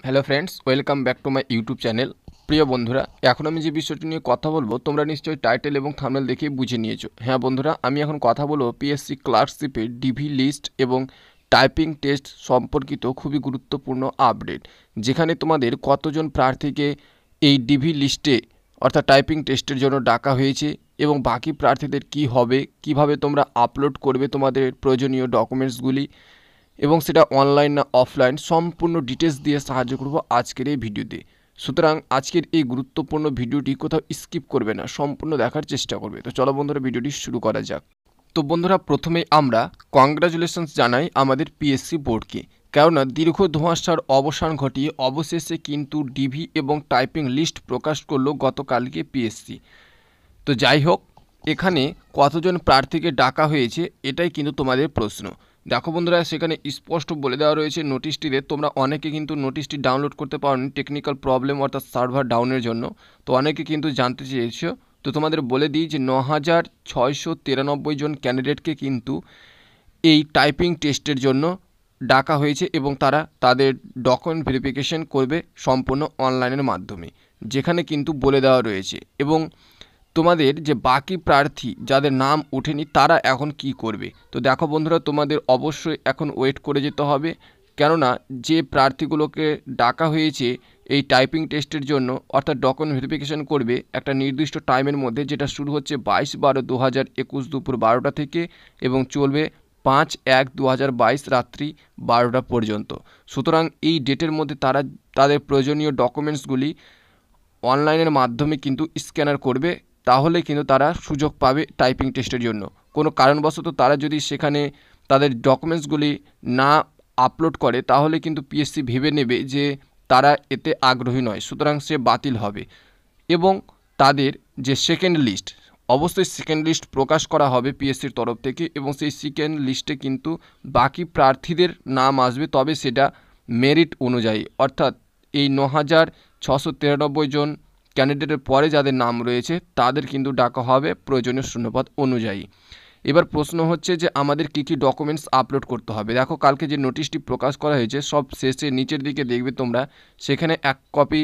Hello friends, welcome back to my YouTube channel. প্রিয় বন্ধুরা, এখন আমি যে বিষয়টি নিয়ে কথা বলবো তোমরা নিশ্চয়ই টাইটেল এবং থাম্বনেল দেখে বুঝে নিয়েছো। হ্যাঁ বন্ধুরা, আমি এখন কথা বলবো পিএসসি ক্লার্কশিপের ডিভি লিস্ট এবং টাইপিং টেস্ট সম্পর্কিত খুবই গুরুত্বপূর্ণ আপডেট, যেখানে তোমাদের কতজন প্রার্থীকে এই ডিভি লিস্টে অর্থাৎ টাইপিং টেস্টের জন্য ডাকা হয়েছে এবং বাকি প্রার্থীদের কি হবে, কিভাবে তোমরা আপলোড করবে তোমাদের প্রয়োজনীয় ডকুমেন্টসগুলি এবং সেটা অনলাইন না অফলাইন সম্পূর্ণ ডিটেলস দিয়ে সাহায্য করব আজকের এই ভিডিওতে। সুতরাং আজকের এই গুরুত্বপূর্ণ ভিডিওটি কোথাও স্কিপ করবে না, সম্পূর্ণ দেখার চেষ্টা করবে। তো চলো বন্ধুরা, ভিডিওটি শুরু করা যাক। তো বন্ধুরা, প্রথমেই আমরা কংগ্রাচুলেশনস জানাই আমাদের পিএসসি বোর্ডকে, কেননা দীর্ঘ ধোঁয়াশার অবসান ঘটিয়ে অবশেষে কিন্তু ডিভি এবং টাইপিং লিস্ট প্রকাশ করলো গতকালকে পিএসসি। তো যাই হোক, এখানে কতজন প্রার্থীকে ডাকা হয়েছে এটাই কিন্তু তোমাদের প্রশ্ন। দেখো বন্ধুরা, সেখানে স্পষ্ট বলে দেওয়া রয়েছে নোটিশটিতে। তোমরা অনেকে কিন্তু নোটিশটি ডাউনলোড করতে পারোনি টেকনিক্যাল প্রবলেম অর্থাৎ সার্ভার ডাউনের জন্য। তো অনেকে কিন্তু জানতে চেয়েছো, তো তোমাদের বলে দিই যে ৯,৬৯৩ জন ক্যান্ডিডেটকে কিন্তু এই টাইপিং টেস্টের জন্য ডাকা হয়েছে এবং তারা তাদের ডকুমেন্ট ভেরিফিকেশন করবে সম্পূর্ণ অনলাইনের মাধ্যমে, যেখানে কিন্তু বলে দেওয়া রয়েছে। এবং তোমাদের যে বাকি প্রার্থী যাদের নাম ওঠেনি তারা এখন কি করবে। তো দেখো বন্ধুরা, তোমাদের অবশ্যই এখন ওয়েট করে যেতে হবে, কেননা যে প্রার্থীগুলোকে ডাকা হয়েছে এই টাইপিং টেস্টের জন্য অর্থাৎ ডকুমেন্ট ভেরিফিকেশন করবে একটা নির্দিষ্ট টাইমের মধ্যে, যেটা শুরু হচ্ছে 22/12/2021 দুপুর 12টা থেকে এবং চলবে 5/1/2022 রাত্রি 12টা পর্যন্ত। সুতরাং এই ডেটের মধ্যে তারা তাদের প্রয়োজনীয় ডকুমেন্টসগুলি অনলাইনের মাধ্যমে কিন্তু স্ক্যানার করবে, তাহলে কিন্তু তারা সুযোগ পাবে টাইপিং টেস্টের জন্য। কোনো কারণবশত তারা যদি সেখানে তাদের ডকুমেন্টসগুলি না আপলোড করে, তাহলে কিন্তু পিএসসি ভেবে নেবে যে তারা এতে আগ্রহী নয়, সুতরাং সে বাতিল হবে। এবং তাদের যে সেকেন্ড লিস্ট, অবশ্যই সেকেন্ড লিস্ট প্রকাশ করা হবে পিএসসির তরফ থেকে এবং সেই সেকেন্ড লিস্টে কিন্তু বাকি প্রার্থীদের নাম আসবে, তবে সেটা মেরিট অনুযায়ী। অর্থাৎ এই ৯,৬৯৩ জন ক্যান্ডিডেটের পরে যাদের নাম রয়েছে তাদের কিন্তু ডাকা হবে প্রয়োজনীয় শূন্যপদ অনুযায়ী। এবার প্রশ্ন হচ্ছে যে আমাদের কী কী ডকুমেন্টস আপলোড করতে হবে। দেখো, কালকে যে নোটিশটি প্রকাশ করা হয়েছে সব শেষে নিচের দিকে দেখবে তোমরা, সেখানে এক কপি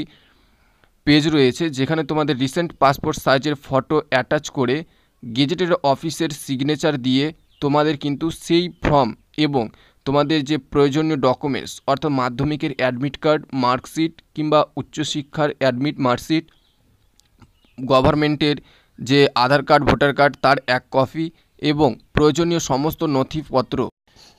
পেজ রয়েছে, যেখানে তোমাদের রিসেন্ট পাসপোর্ট সাইজের ফটো অ্যাটাচ করে গেজেটেড অফিসের সিগনেচার দিয়ে তোমাদের কিন্তু সেই ফর্ম এবং তোমাদের যে প্রয়োজনীয় ডকুমেন্টস অর্থাৎ মাধ্যমিকের অ্যাডমিট কার্ড, মার্কশিট কিংবা উচ্চশিক্ষার অ্যাডমিট মার্কশিট, গভর্নমেন্টের যে আধার কার্ড, ভোটার কার্ড তার এক কপি এবং প্রয়োজনীয় সমস্ত নথিপত্র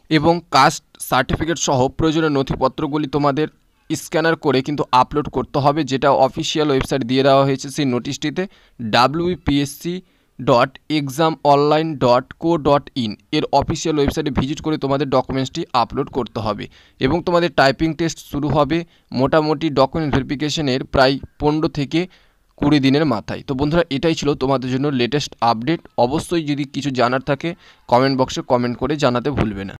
এবং কাস্ট সার্টিফিকেট সহ প্রয়োজনীয় নথিপত্রগুলি তোমাদের স্ক্যানার করে কিন্তু আপলোড করতে হবে, যেটা অফিসিয়াল ওয়েবসাইট দিয়ে দেওয়া হয়েছে সেই নোটিশটিতে wpsc.examonline.co.in এর অফিসিয়াল ওয়েবসাইটে ভিজিট করে তোমাদের ডকুমেন্টসটি আপলোড করতে হবে। এবং তোমাদের টাইপিং টেস্ট শুরু হবে মোটামুটি ডকুমেন্ট ভেরিফিকেশনের প্রায় 15 থেকে 20 দিনের মাথায়। তো বন্ধুরা, এটাই ছিল তোমাদের জন্য লেটেস্ট আপডেট। অবশ্যই যদি কিছু জানার থাকে কমেন্ট বক্সে কমেন্ট করে জানাতে ভুলবে না।